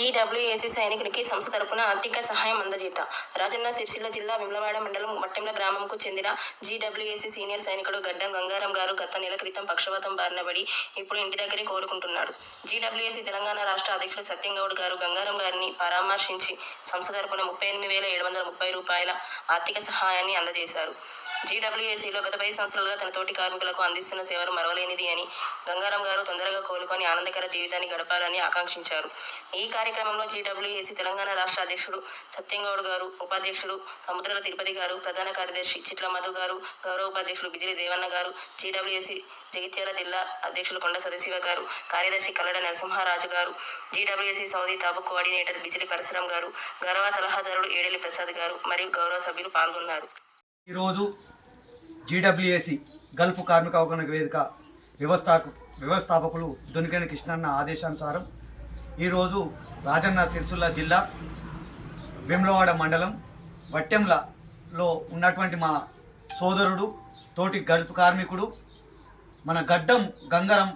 GWAC సైనికునికి సంస్థ తరపున ఆర్థిక సహాయం అందజేత. రాజన్న సిరిసిల్ల జిల్లా వేములవాడ మండలం మట్టెంల గ్రామంకు చెందిన జీడబ్ల్యూఏసీ సీనియర్ సైనికుడు గడ్డం గంగారం గారు గత నెల క్రితం పక్షవాతం బారిన పడి ఇప్పుడు ఇంటి దగ్గరే కోలుకుంటున్నాడు. జీడబ్ల్యూఏసీ తెలంగాణ రాష్ట్ర అధ్యక్షుడు సత్యంగౌడ్ గారు గంగారం గారిని పరామర్శించి సంస్థ తరపున 38,730 రూపాయల ఆర్థిక సహాయాన్ని అందజేశారు. జీడబ్ల్యూఏసీలో గత 10 సంవత్సరాలుగా తన తోటి కార్మికులకు అందిస్తున్న సేవలు మరవలేనిది అని, గంగారం గారు తొందరగా కోలుకొని ఆనందకర జీవితాన్ని గడపాలని ఆకాంక్షించారు. ఈ కార్యక్రమంలో జీడబ్ల్యూఏసీ తెలంగాణ రాష్ట్ర అధ్యక్షుడు సత్యంగౌడ్ గారు, ఉపాధ్యక్షుడు సముద్రాల తిరుపతి గారు, ప్రధాన కార్యదర్శి చిట్ల మధు గారు, గౌరవ ఉపాధ్యక్షులు బిజిలి దేవన్న గారు, జీడబ్ల్యూఏసీ జగిత్యాల జిల్లా అధ్యక్షులు కొండ సదాశివ గారు, కార్యదర్శి కల్లడ నరసింహారాజు గారు, జీడబ్ల్యూఏసీ సౌదీ తాబు కోఆర్డినేటర్ బిజిలి పరశురాం గారు, గౌరవ సలహాదారుడు ఏడెల్లి ప్రసాద్ గారు మరియు గౌరవ సభ్యులు పాల్గొన్నారు. ఈరోజు జీడబ్ల్యూఏసీ గల్ఫ్ కార్మిక అవగాహన వేదిక వ్యవస్థాపకులు దొనికేని కృష్ణన్న ఆదేశానుసారం ఈరోజు రాజన్న సిరిసిల్ల జిల్లా వేములవాడ మండలం వట్టెంలలో ఉన్నటువంటి మా సోదరుడు తోటి గల్ఫ్ కార్మికుడు మన గడ్డం గంగారం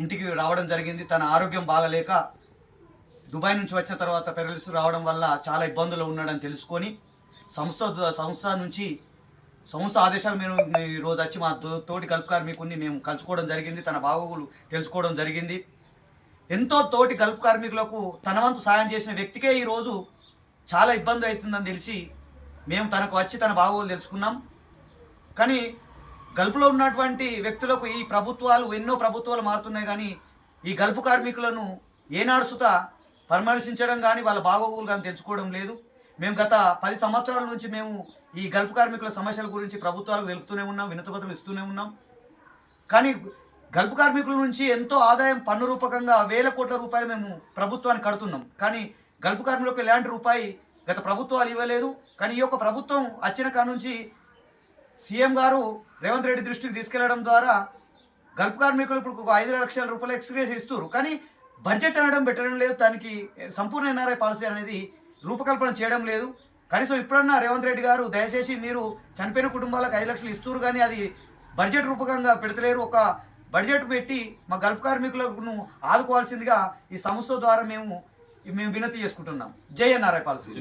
ఇంటికి రావడం జరిగింది. తన ఆరోగ్యం బాగలేక దుబాయ్ నుంచి వచ్చిన తర్వాత పెరలిస్ రావడం వల్ల చాలా ఇబ్బందులు ఉన్నాడని తెలుసుకొని సంస్థ ఆదేశాలు మేము ఈరోజు వచ్చి మా తోటి గల్ఫ్ కార్మికుడిని మేము కలుసుకోవడం జరిగింది. తన బాగోగులు తెలుసుకోవడం జరిగింది. ఎంతో తోటి గల్ఫ్ కార్మికులకు తన వంతు సాయం చేసిన వ్యక్తికే ఈరోజు చాలా ఇబ్బంది అవుతుందని తెలిసి మేము తనకు వచ్చి తన బాగోగులు తెలుసుకున్నాం. కానీ గల్ఫ్లో ఉన్నటువంటి వ్యక్తులకు ఈ ప్రభుత్వాలు ఎన్నో ప్రభుత్వాలు మారుతున్నాయి, కానీ ఈ గల్ఫ్ కార్మికులను ఏనాడు సుతా పరామర్శించడం కానీ వాళ్ళ బాగోగులు కానీ తెలుసుకోవడం లేదు. మేము గత 10 సంవత్సరాల నుంచి మేము ఈ గల్ఫ్ కార్మికుల సమస్యల గురించి ప్రభుత్వాలకు తెలుపుతూనే ఉన్నాం, వినతిపత్రం ఇస్తూనే ఉన్నాం. కానీ గల్ఫ్ కార్మికుల నుంచి ఎంతో ఆదాయం పన్ను రూపకంగా వేల కోట్ల రూపాయలు మేము ప్రభుత్వానికి కడుతున్నాం. కానీ గల్ఫ్ కార్మికులకు ఎలాంటి రూపాయి గత ప్రభుత్వాలు ఇవ్వలేదు. కానీ ఈ యొక్క ప్రభుత్వం వచ్చిన కాడ నుంచి సీఎం గారు రేవంత్ రెడ్డి దృష్టికి తీసుకెళ్లడం ద్వారా గల్ఫ్ కార్మికులు ఇప్పుడు 5 లక్షల రూపాయలు ఎక్స్గ్రేస్ ఇస్తారు. కానీ బడ్జెట్ అనడం పెట్టడం లేదు. దానికి సంపూర్ణ ఎన్ఆర్ఐ పాలసీ అనేది రూపకల్పన చేయడం లేదు. కనీసం ఇప్పుడన్నా రేవంత్ రెడ్డి గారు దయచేసి మీరు చనిపోయిన కుటుంబాలకు 5 లక్షలు ఇస్తారు, కానీ అది బడ్జెట్ రూపకంగా పెడతలేరు. ఒక బడ్జెట్ పెట్టి మా గల్ఫ్ కార్మికులను ఆదుకోవాల్సిందిగా ఈ సంస్థ ద్వారా మేము వినతి చేసుకుంటున్నాం. జై ఎన్ఆర్ఐ పాలసీ.